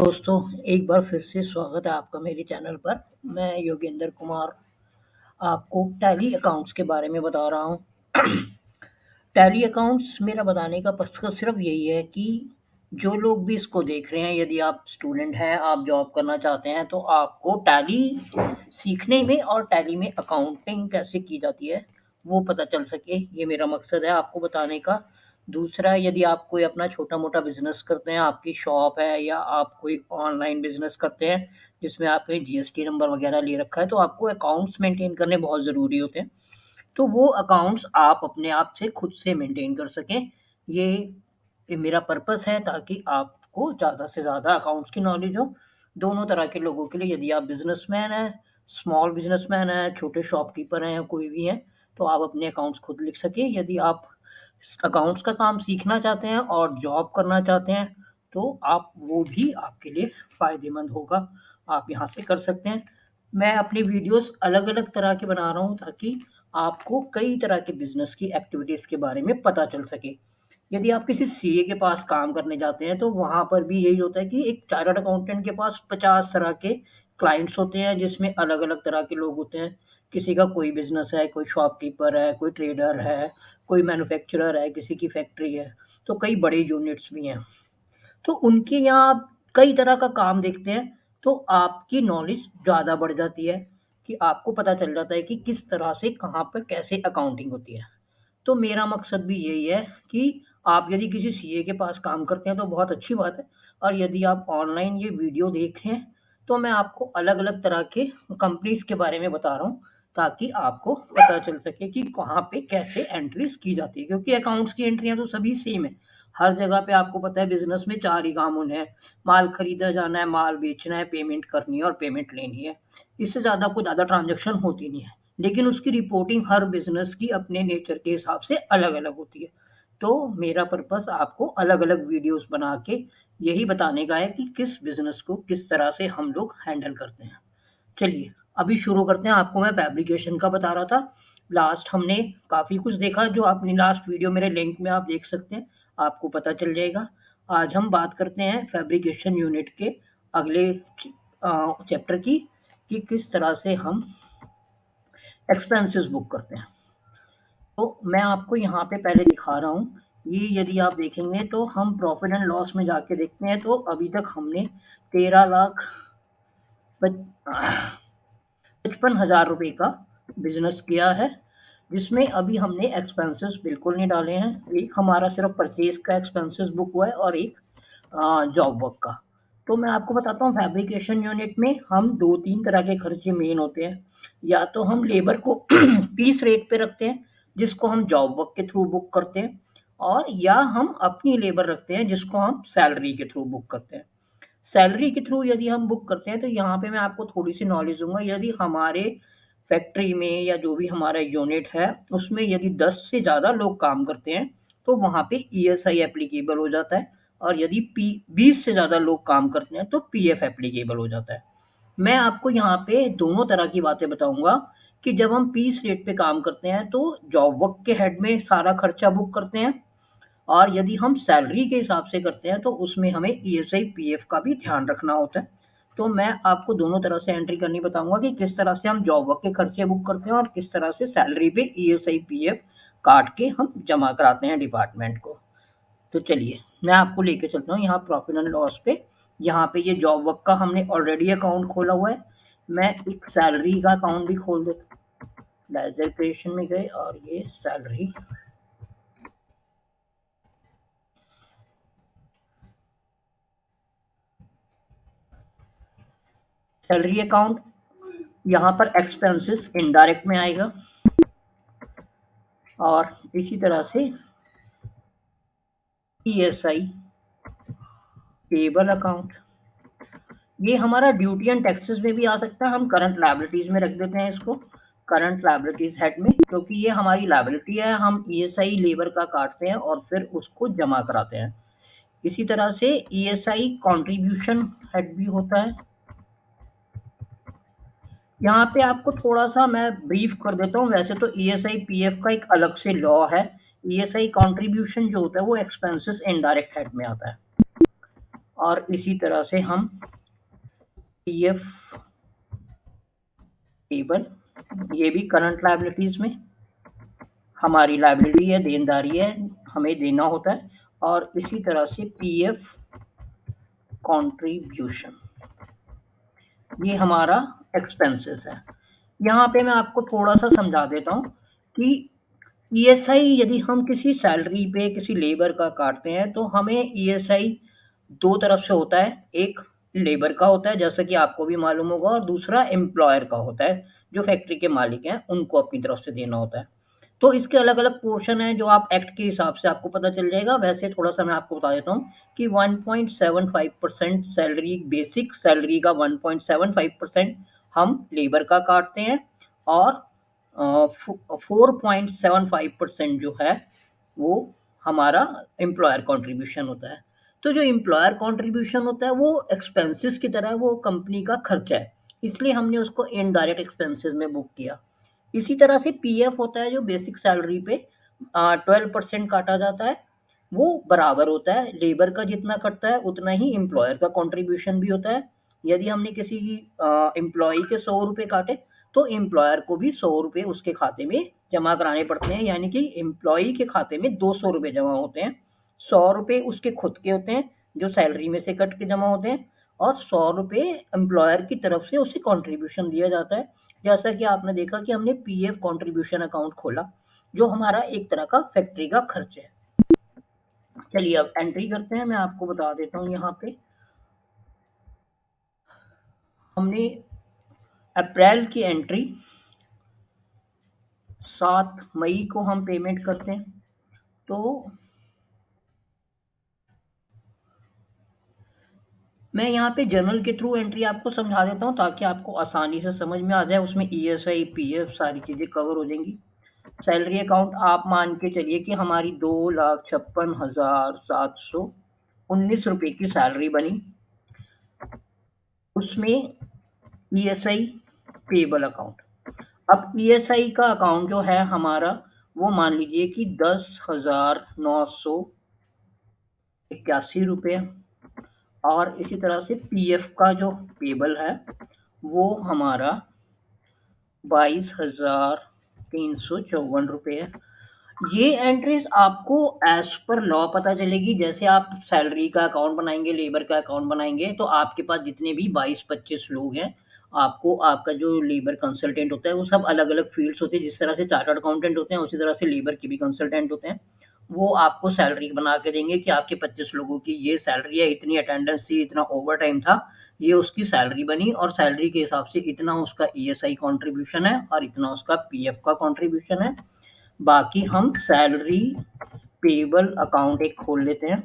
दोस्तों, एक बार फिर से स्वागत है आपका मेरे चैनल पर। मैं योगेंद्र कुमार आपको टैली अकाउंट्स के बारे में बता रहा हूँ। टैली अकाउंट्स मेरा बताने का मकसद सिर्फ यही है कि जो लोग भी इसको देख रहे हैं, यदि आप स्टूडेंट हैं, आप जॉब करना चाहते हैं, तो आपको टैली सीखने में और टैली में अकाउंटिंग कैसे की जाती है वो पता चल सके, ये मेरा मकसद है आपको बताने का। दूसरा, यदि आप कोई अपना छोटा-मोटा बिज़नेस करते हैं, आपकी शॉप है या आप कोई ऑनलाइन बिज़नेस करते हैं, जिसमें आपने जीएसटी नंबर वगैरह ले रखा है, तो आपको अकाउंट्स मेंटेन करने बहुत ज़रूरी होते हैं। तो वो अकाउंट्स आप अपने आप से खुद से मेंटेन कर सकें। ये मेरा पर्पस है ताकि आपको ज़्यादा से ज़्यादा अकाउंट्स की नॉलेज हो। दोनों तरह के लोगों के लिए, यदि आप बिज़नेसमैन हैं, स्मॉल बिज़नेसमैन हैं, छोटे शॉपकीपर हैं या कोई भी हैं, तो आप अपने अकाउंट्स खुद लिख सकें। यदि आप अकाउंट्स का काम सीखना चाहते हैं और जॉब करना चाहते हैं, तो आप वो भी आपके लिए फ़ायदेमंद होगा। आप यहाँ से कर सकते हैं। मैं अपनी वीडियोज़ अलग-अलग तरह के बना रहा हूँ ताकि आपको कई तरह के बिज़नेस की एक्टिविटीज़ के बारे में पता चल सके। यदि आप किसी सीए के पास काम करने जाते हैं, तो वहाँ पर भी यही होता है कि एक चार्टर्ड अकाउंटेंट के पास 50 तरह के क्लाइंट्स होते हैं, जिसमें अलग-अलग तरह के लोग होते हैं। किसी का कोई बिज़नेस है, कोई शॉपकीपर है, कोई ट्रेडर है, कोई मैन्युफैक्चरर है, किसी की फैक्ट्री है, तो कई बड़े यूनिट्स भी हैं। तो उनके यहाँ आप कई तरह का काम देखते हैं, तो आपकी नॉलेज ज़्यादा बढ़ जाती है कि आपको पता चल जाता है कि किस तरह से, कहाँ पर, कैसे अकाउंटिंग होती है। तो मेरा मकसद भी यही है कि आप यदि किसी सीए के पास काम करते हैं तो बहुत अच्छी बात है, और यदि आप ऑनलाइन ये वीडियो देख रहे हैं, तो मैं आपको अलग-अलग तरह के कंपनीज़ के बारे में बता रहा हूँ, ताकि आपको पता चल सके कि कहाँ पे कैसे एंट्रीज़ की जाती है, क्योंकि अकाउंट्स की एंट्रियाँ तो सभी सेम है। हर जगह पे आपको पता है बिज़नेस में 4 ही काम होने हैं, माल खरीदा जाना है, माल बेचना है, पेमेंट करनी है और पेमेंट लेनी है। इससे ज़्यादा कोई ज़्यादा ट्रांज़ैक्शन होती नहीं है। लेकिन उसकी रिपोर्टिंग हर बिज़नेस की अपने नेचर के हिसाब से अलग-अलग होती है। तो मेरा पर्पस आपको अलग-अलग वीडियोज़ बना के यही बताने का है कि किस बिज़नेस को किस तरह से हम लोग हैंडल करते हैं। चलिए, अभी शुरू करते हैं। आपको मैं फैब्रिकेशन का बता रहा था। लास्ट हमने काफ़ी कुछ देखा, जो अपनी लास्ट वीडियो मेरे लिंक में आप देख सकते हैं, आपको पता चल जाएगा। आज हम बात करते हैं फैब्रिकेशन यूनिट के अगले चैप्टर की, कि किस तरह से हम एक्सपेंसेस बुक करते हैं। तो मैं आपको यहाँ पे पहले दिखा रहा हूँ। ये यदि आप देखेंगे तो हम प्रॉफिट एंड लॉस में जाके देखते हैं, तो अभी तक हमने 13,55,000 रुपए का बिजनेस किया है, जिसमें अभी हमने एक्सपेंसेस बिल्कुल नहीं डाले हैं। एक हमारा सिर्फ परचेज का एक्सपेंसेस बुक हुआ है और एक जॉब वर्क का। तो मैं आपको बताता हूँ, फैब्रिकेशन यूनिट में हम 2-3 तरह के खर्चे मेन होते हैं। या तो हम लेबर को पीस रेट पे रखते हैं, जिसको हम जॉब वर्क के थ्रू बुक करते हैं, और या हम अपनी लेबर रखते हैं, जिसको हम सैलरी के थ्रू बुक करते हैं। सैलरी के थ्रू यदि हम बुक करते हैं, तो यहाँ पे मैं आपको थोड़ी-सी नॉलेज दूँगा। यदि हमारे फैक्ट्री में या जो भी हमारा यूनिट है, उसमें यदि 10 से ज़्यादा लोग काम करते हैं, तो वहाँ पे ईएसआई एप्लीकेबल हो जाता है, और यदि 20 से ज़्यादा लोग काम करते हैं, तो पीएफ एप्लीकेबल हो जाता है। मैं आपको यहाँ पे दोनों तरह की बातें बताऊँगा कि जब हम पीस रेट पे काम करते हैं, तो जॉब वर्क के हेड में सारा खर्चा बुक करते हैं, और यदि हम सैलरी के हिसाब से करते हैं, तो उसमें हमें ईएसआई, पीएफ का भी ध्यान रखना होता है। तो मैं आपको दोनों तरह से एंट्री करनी बताऊँगा कि किस तरह से हम जॉब वर्क के खर्चे बुक करते हैं और किस तरह से सैलरी पे ईएसआई, पीएफ काट के हम जमा कराते हैं डिपार्टमेंट को। तो चलिए, मैं आपको लेके चलता हूँ यहाँ प्रॉफिट एंड लॉस पे। यहाँ पे ये जॉब वर्क का हमने ऑलरेडी अकाउंट खोला हुआ है। मैं एक सैलरी का अकाउंट भी खोल देता हूँ। लेजर क्रिएशन में गए और ये सैलरी, सैलरी अकाउंट, यहाँ पर एक्सपेंसेस इनडायरेक्ट में आएगा, और इसी तरह से ईएसआई, पेबल अकाउंट। ये हमारा ड्यूटी एंड टैक्सेस में भी आ सकता है। हम करंट लायबिलिटीज में रख देते हैं इसको, करंट लायबिलिटीज हेड में, क्योंकि ये हमारी लायबिलिटी है। हम ईएसआई लेबर का काटते हैं और फिर उसको जमा कराते हैं। इसी तरह से ईएसआई कंट्रीब्यूशन हेड भी होता है। यहाँ पे आपको थोड़ा सा मैं ब्रीफ कर देता हूँ। वैसे तो ईएसआई, पीएफ का एक अलग से लॉ है। ईएसआई कंट्रीब्यूशन जो होता है वो एक्सपेंसेस इनडायरेक्ट हेड में आता है, और इसी तरह से हम पीएफ पेबल, ये भी करंट लायबिलिटीज में हमारी लायबिलिटी है, देनदारी है, हमें देना होता है। और इसी तरह से पीएफ कंट्रीब्यूशन, ये हमारा एक्सपेंसेस है। यहाँ पे मैं आपको थोड़ा सा समझा देता हूँ कि ईएसआई यदि हम किसी सैलरी पे किसी लेबर का काटते हैं तो हमें ईएसआई दो तरफ से होता है, एक लेबर का होता है जैसा कि आपको भी मालूम होगा, और दूसरा एम्प्लॉयर का होता है, जो फैक्ट्री के मालिक हैं उनको अपनी तरफ से देना होता है। तो इसके अलग अलग पोर्शन है जो आप एक्ट के हिसाब से आपको पता चल जाएगा। वैसे थोड़ा सा मैं आपको बता देता हूँ कि 1.75% सैलरी, बेसिक सैलरी का 1.75% हम लेबर का काटते हैं, और 4.75% जो है वो हमारा एम्प्लॉयर कंट्रीब्यूशन होता है। तो जो एम्प्लॉयर कंट्रीब्यूशन होता है वो एक्सपेंसेस की तरह, वो कंपनी का खर्चा है, इसलिए हमने उसको इनडायरेक्ट एक्सपेंसेस में बुक किया। इसी तरह से पीएफ होता है जो बेसिक सैलरी पे 12% काटा जाता है, वो बराबर होता है, लेबर का जितना कटता है उतना ही एम्प्लॉयर का कंट्रीब्यूशन भी होता है। यदि हमने किसी एम्प्लॉय के 100 रुपये काटे तो एम्प्लॉयर को भी 100 रुपये उसके खाते में जमा कराने पड़ते हैं, यानी कि एम्प्लॉय के खाते में 200 रुपये जमा होते हैं। 100 रुपये उसके खुद के होते हैं जो सैलरी में से कट के जमा होते हैं, और 100 रुपये एम्प्लॉयर की तरफ से उसे कंट्रीब्यूशन दिया जाता है। जैसा कि आपने देखा कि हमने पीएफ कंट्रीब्यूशन अकाउंट खोला जो हमारा एक तरह का फैक्ट्री का खर्च है। चलिए अब एंट्री करते हैं, मैं आपको बता देता हूँ। यहाँ पे हमने अप्रैल की एंट्री 7 मई को हम पेमेंट करते हैं। तो मैं यहाँ पे जर्नल के थ्रू एंट्री आपको समझा देता हूँ ताकि आपको आसानी से समझ में आ जाए। उसमें ईएसआई, पीएफ सारी चीज़ें कवर हो जाएंगी। सैलरी अकाउंट आप मान के चलिए कि हमारी 2,56,719 की सैलरी बनी, उसमें ईएसआई पेबल अकाउंट। अब ईएसआई का अकाउंट जो है हमारा, वो मान लीजिए कि 10,981 रुपये, और इसी तरह से पीएफ का जो पेबल है वो हमारा 22,354 रुपये है। ये एंट्रीज आपको एज पर लॉ पता चलेगी। जैसे आप सैलरी का अकाउंट बनाएंगे, लेबर का अकाउंट बनाएंगे, तो आपके पास जितने भी 22-25 लोग हैं, आपको आपका जो लेबर कंसल्टेंट होता है वो सब अलग अलग फील्ड्स होते हैं। जिस तरह से चार्टर्ड अकाउंटेंट होते हैं उसी तरह से लेबर के भी कंसल्टेंट होते हैं। वो आपको सैलरी बना के देंगे कि आपके 25 लोगों की ये सैलरी है, इतनी अटेंडेंस थी, इतना ओवर टाइम था, ये उसकी सैलरी बनी, और सैलरी के हिसाब से इतना उसका ईएसआई कंट्रीब्यूशन है और इतना उसका पीएफ का कंट्रीब्यूशन है। बाकी हम सैलरी पेबल अकाउंट एक खोल लेते हैं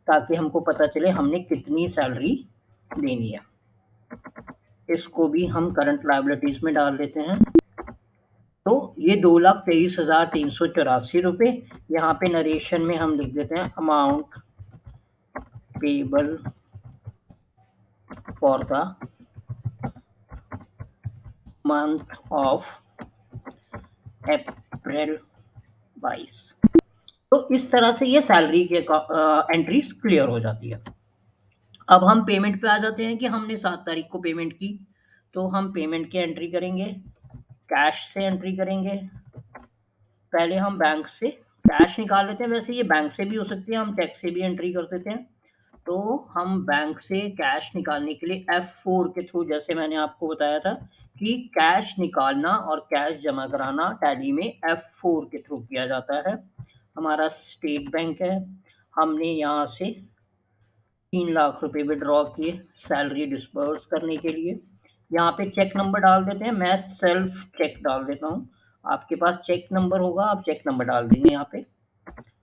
ताकि हमको पता चले हमने कितनी सैलरी देनी है। इसको भी हम करंट लायबिलिटीज में डाल देते हैं। तो ये 2,23,384 रुपये। यहाँ पे नरेशन में हम लिख देते हैं amount payable for the month of April 22। तो इस तरह से ये सैलरी के एंट्रीज क्लियर हो जाती है। अब हम पेमेंट पे आ जाते हैं कि हमने 7 तारीख को पेमेंट की, तो हम पेमेंट की एंट्री करेंगे, कैश से एंट्री करेंगे। पहले हम बैंक से कैश निकाल लेते हैं, वैसे ये बैंक से भी हो सकती है, हम चेक से भी एंट्री कर देते हैं। तो हम बैंक से कैश निकालने के लिए F4 के थ्रू, जैसे मैंने आपको बताया था कि कैश निकालना और कैश जमा कराना टैली में F4 के थ्रू किया जाता है। हमारा स्टेट बैंक है, हमने यहाँ से 3 लाख रुपए विड्रॉ किए सैलरी डिस्बर्स करने के लिए। यहाँ पे चेक नंबर डाल देते हैं, मैं सेल्फ चेक डाल देता हूँ। आपके पास चेक नंबर होगा, आप चेक नंबर डाल देंगे यहाँ पे।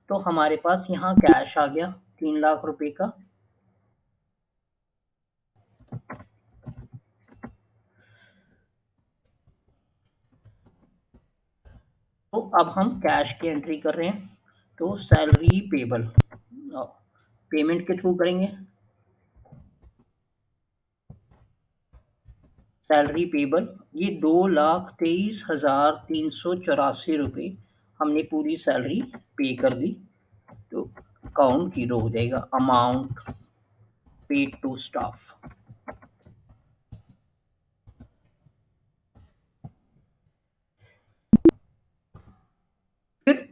तो हमारे पास यहाँ कैश आ गया 3 लाख रुपए का। तो अब हम कैश की एंट्री कर रहे हैं, तो सैलरी पेबल पेमेंट के थ्रू करेंगे। सैलरी पेबल ये 2,23,384 रुपये हमने पूरी सैलरी पे कर दी, तो अकाउंट जीरो हो जाएगा। Amount paid to staff. फिर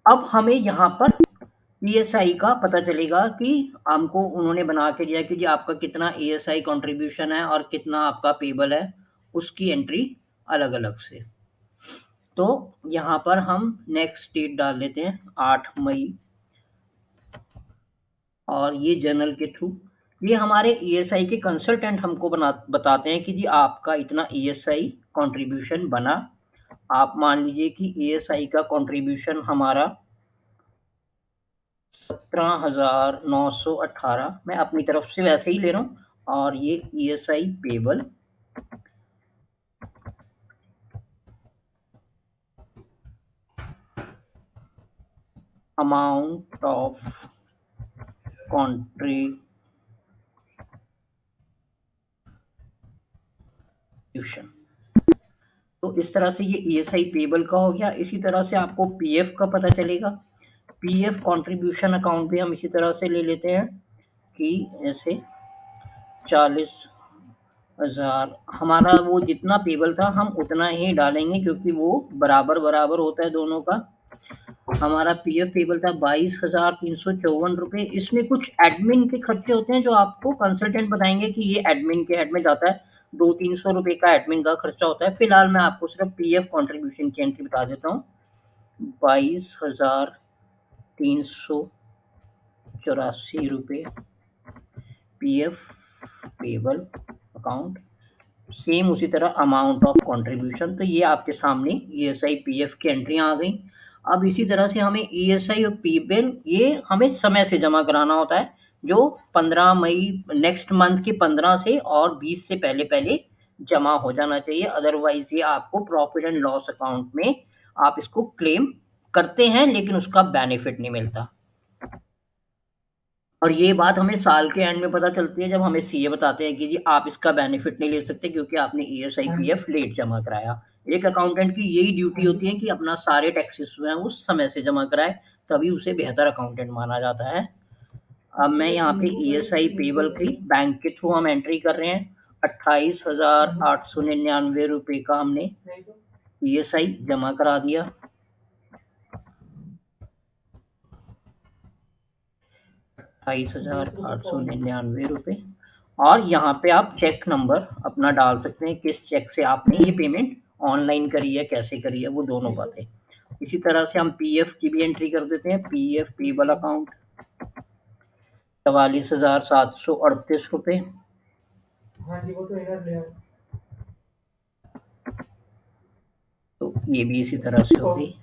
अब हमें यहाँ पर ईएसआई का पता चलेगा कि हमको उन्होंने बना के दिया कि जी आपका कितना ईएसआई कंट्रीब्यूशन है और कितना आपका पेबल है, उसकी एंट्री अलग अलग से। तो यहाँ पर हम नेक्स्ट डेट डाल लेते हैं 8 मई, और ये जर्नल के थ्रू ये हमारे ईएसआई के कंसल्टेंट हमको बताते हैं कि जी आपका इतना ईएसआई कंट्रीब्यूशन बना। आप मान लीजिए कि ईएसआई का कंट्रीब्यूशन हमारा 17,918, मैं अपनी तरफ से वैसे ही ले रहा हूँ, और ये ESI payable amount of contribution. तो इस तरह से ये ईएसआई पेबल का हो गया। इसी तरह से आपको पीएफ का पता चलेगा। पीएफ कंट्रीब्यूशन अकाउंट भी हम इसी तरह से ले लेते हैं कि ऐसे 40,000 हमारा वो जितना पेबल था हम उतना ही डालेंगे, क्योंकि वो बराबर बराबर होता है दोनों का। हमारा पीएफ पेबल था 22,354 रुपये। इसमें कुछ एडमिन के खर्चे होते हैं जो आपको कंसल्टेंट बताएंगे कि ये एडमिन के हेड में जाता है, 200-300 रुपये का एडमिन का खर्चा होता है। फिलहाल मैं आपको सिर्फ पीएफ कंट्रीब्यूशन की एंट्री बता देता हूँ। 22,384 रुपये पीएफ पेबल अकाउंट, सेम उसी तरह अमाउंट ऑफ कंट्रीब्यूशन। तो ये आपके सामने ईएसआई पीएफ की एंट्री आ गई। अब इसी तरह से हमें ईएसआई और पीबिल ये हमें समय से जमा कराना होता है, जो 15 मई नेक्स्ट मंथ के 15 से और 20 से पहले पहले जमा हो जाना चाहिए। अदरवाइज ये आपको प्रॉफिट एंड लॉस अकाउंट में आप इसको क्लेम करते हैं, लेकिन उसका बेनिफिट नहीं मिलता। और ये बात हमें साल के एंड में पता चलती है, जब हमें सीए बताते हैं कि जी आप इसका बेनिफिट नहीं ले सकते क्योंकि आपने ईएसआई पीएफ लेट जमा कराया। एक अकाउंटेंट की यही ड्यूटी होती है कि अपना सारे टैक्सेस जो हैं उस समय से जमा कराए, तभी उसे बेहतर अकाउंटेंट माना जाता है। अब मैं यहाँ पे ईएसआई पेबल की बैंक के थ्रू हम एंट्री कर रहे हैं। 28,899 रुपये का हमने ईएसआई जमा करा दिया। 28,899 रुपये। और यहाँ पे आप चेक नंबर अपना डाल सकते हैं, किस चेक से आपने ये पेमेंट ऑनलाइन करी है, कैसे करी है, वो दोनों बातें। इसी तरह से हम पीएफ की भी एंट्री कर देते हैं। पीएफ पेबल अकाउंट 44,738 रुपये। तो ये भी इसी तरह से होगी।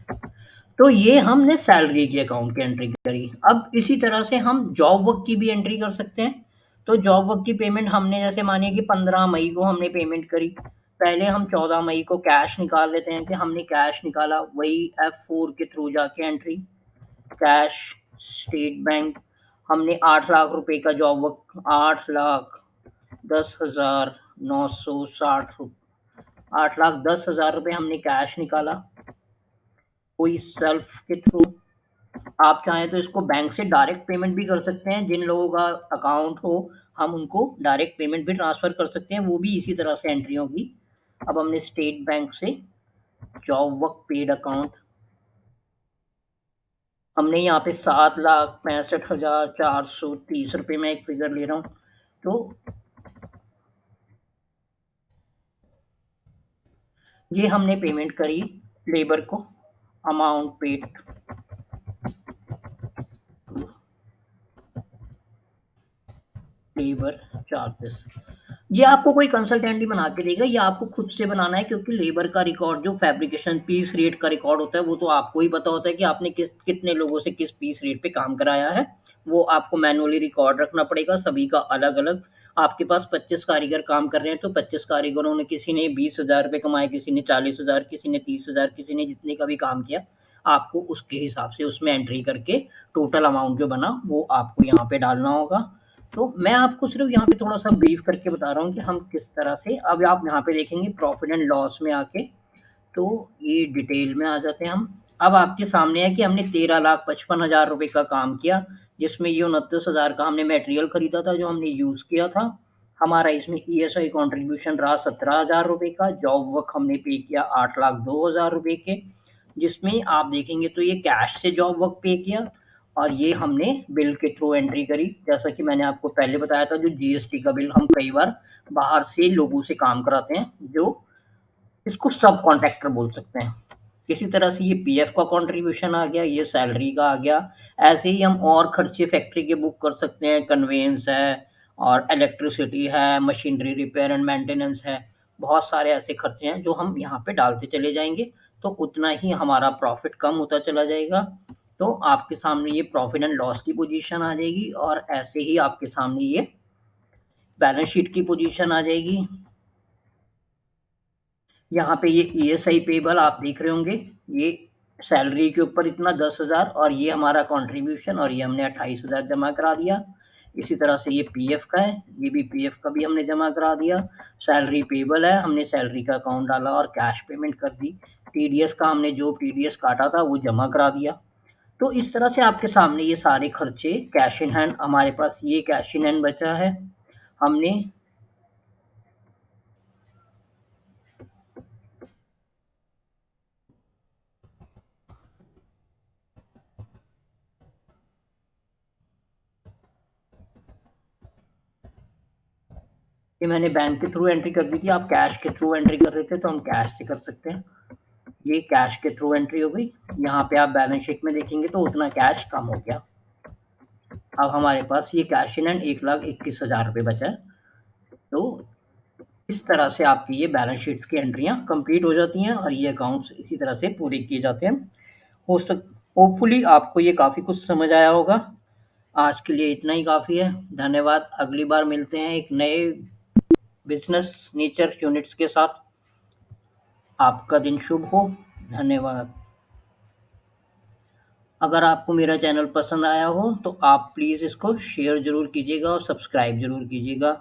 तो ये हमने सैलरी की अकाउंट की एंट्री करी। अब इसी तरह से हम जॉब वर्क की भी एंट्री कर सकते हैं। तो जॉब वर्क की पेमेंट हमने जैसे मानिए कि 15 मई को हमने पेमेंट करी, पहले हम 14 मई को कैश निकाल लेते हैं कि हमने कैश निकाला, वही F4 के थ्रू जाके एंट्री कैश स्टेट बैंक। हमने 8 लाख रुपए का जॉब वर्क 8,10,960 8,10,000 रुपये हमने कैश निकाला, कोई सेल्फ के थ्रू। आप चाहें तो इसको बैंक से डायरेक्ट पेमेंट भी कर सकते हैं, जिन लोगों का अकाउंट हो हम उनको डायरेक्ट पेमेंट भी ट्रांसफ़र कर सकते हैं, वो भी इसी तरह से एंट्री होगी। अब हमने स्टेट बैंक से जॉब वर्क पेड अकाउंट, हमने यहाँ पे 7,65,430 रुपये में एक फिगर ले रहा हूँ। तो ये हमने पेमेंट करी लेबर को, अमाउंट पेड लेबर चार्जेस। ये आपको कोई कंसल्टेंट ही बना के देगा, ये आपको खुद से बनाना है, क्योंकि लेबर का रिकॉर्ड जो फैब्रिकेशन पीस रेट का रिकॉर्ड होता है वो तो आपको ही पता होता है कि आपने कितने लोगों से किस पीस रेट पे काम कराया है। वो आपको मैनुअली रिकॉर्ड रखना पड़ेगा, सभी का अलग अलग। आपके पास 25 कारीगर काम कर रहे हैं तो 25 कारीगरों ने, किसी ने 20,000 रुपये कमाए, किसी ने 40,000, किसी ने 30,000, किसी ने जितने का भी काम किया, आपको उसके हिसाब से उसमें एंट्री करके टोटल अमाउंट जो बना वो आपको यहाँ पे डालना होगा। तो मैं आपको सिर्फ यहाँ पे थोड़ा सा ब्रीफ करके बता रहा हूँ कि हम किस तरह से। अब आप यहाँ पे देखेंगे प्रॉफिट एंड लॉस में आके, तो ये डिटेल में आ जाते हैं हम। अब आपके सामने है कि हमने 13,55,000 रुपये का काम किया, जिसमें ये 29,000 का हमने मटेरियल खरीदा था जो हमने यूज़ किया था। हमारा इसमें ईएसआई कंट्रीब्यूशन रहा 17,000 रुपए का। जॉब वर्क हमने पे किया 8,02,000 रुपए के, जिसमें आप देखेंगे तो ये कैश से जॉब वर्क पे किया और ये हमने बिल के थ्रू एंट्री करी। जैसा कि मैंने आपको पहले बताया था, जो जीएसटी का बिल हम कई बार बाहर से लोगों से काम कराते हैं, जो इसको सब कॉन्ट्रैक्टर बोल सकते हैं। इसी तरह से ये पीएफ का कंट्रीब्यूशन आ गया, ये सैलरी का आ गया। ऐसे ही हम और खर्चे फैक्ट्री के बुक कर सकते हैं, कन्वेंस है और इलेक्ट्रिसिटी है, मशीनरी रिपेयर एंड मेंटेनेंस है। बहुत सारे ऐसे खर्चे हैं जो हम यहाँ पे डालते चले जाएंगे, तो उतना ही हमारा प्रॉफिट कम होता चला जाएगा। तो आपके सामने ये प्रॉफिट एंड लॉस की पोजीशन आ जाएगी और ऐसे ही आपके सामने ये बैलेंस शीट की पोजीशन आ जाएगी। यहाँ पे ये ईएसआई पेबल आप देख रहे होंगे, ये सैलरी के ऊपर इतना 10,000 और ये हमारा कंट्रीब्यूशन और ये हमने 28,000 जमा करा दिया। इसी तरह से ये पीएफ का है, ये भी पीएफ का भी हमने जमा करा दिया। सैलरी पेबल है, हमने सैलरी का अकाउंट डाला और कैश पेमेंट कर दी। टीडीएस का हमने जो टीडीएस काटा था वो जमा करा दिया। तो इस तरह से आपके सामने ये सारे खर्चे कैश इन हैंड, हमारे पास ये कैश इन हैंड बचा है। हमने ये मैंने बैंक के थ्रू एंट्री कर दी थी, आप कैश के थ्रू एंट्री कर रहे थे तो हम कैश से कर सकते हैं। ये कैश के थ्रू एंट्री हो गई। यहाँ पे आप बैलेंस शीट में देखेंगे तो उतना कैश कम हो गया। अब हमारे पास ये कैश इन हैंड 1,21,000 रुपये बचा है। तो इस तरह से आपकी ये बैलेंस शीट्स की एंट्रियाँ कंप्लीट हो जाती हैं और ये अकाउंट्स इसी तरह से पूरे किए जाते हैं। होपफुली आपको ये काफ़ी कुछ समझ आया होगा। आज के लिए इतना ही काफ़ी है। धन्यवाद। अगली बार मिलते हैं एक नए बिजनेस नेचर यूनिट्स के साथ। आपका दिन शुभ हो। धन्यवाद। अगर आपको मेरा चैनल पसंद आया हो तो आप प्लीज़ इसको शेयर ज़रूर कीजिएगा और सब्सक्राइब ज़रूर कीजिएगा।